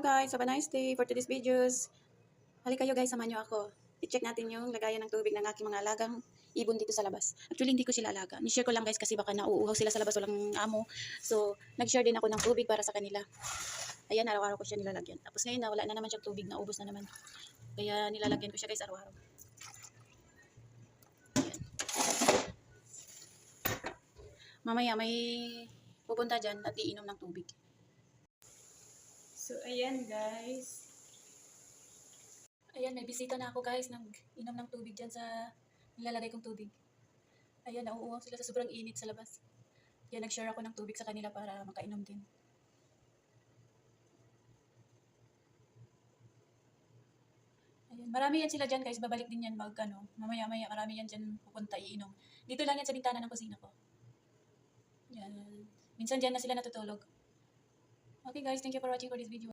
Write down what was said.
Hello guys, have a nice day for today's videos. Halika kayo guys, samahan nyo ako. I-check natin yung lagayan ng tubig ng aking mga alagang ibon dito sa labas. Actually, hindi ko sila alaga. Ni-share ko lang guys kasi baka nauuhaw sila sa labas, walang amo. So, nag-share din ako ng tubig para sa kanila. Ayan, araw-araw ko siya nilalagyan. Tapos ngayon, wala na naman siyang tubig, naubos na naman. Kaya nilalagyan ko siya guys araw-araw. Mamaya may pupunta dyan at iinom ng tubig. So, ayan guys. Ayan, may bisita na ako guys. Nag-inom ng tubig dyan sa nilalagay kong tubig. Ayan, nauuhaw sila sa sobrang init sa labas. Kaya nag-share ako ng tubig sa kanila para makainom din. Ayan, marami yan sila dyan guys. Babalik din yan mamaya-maya. Marami yan dyan pupunta iinom. Dito lang yan sa bintana ng kusina ko. Yan. Minsan dyan na sila natutulog. Okay guys, thank you for watching for this video.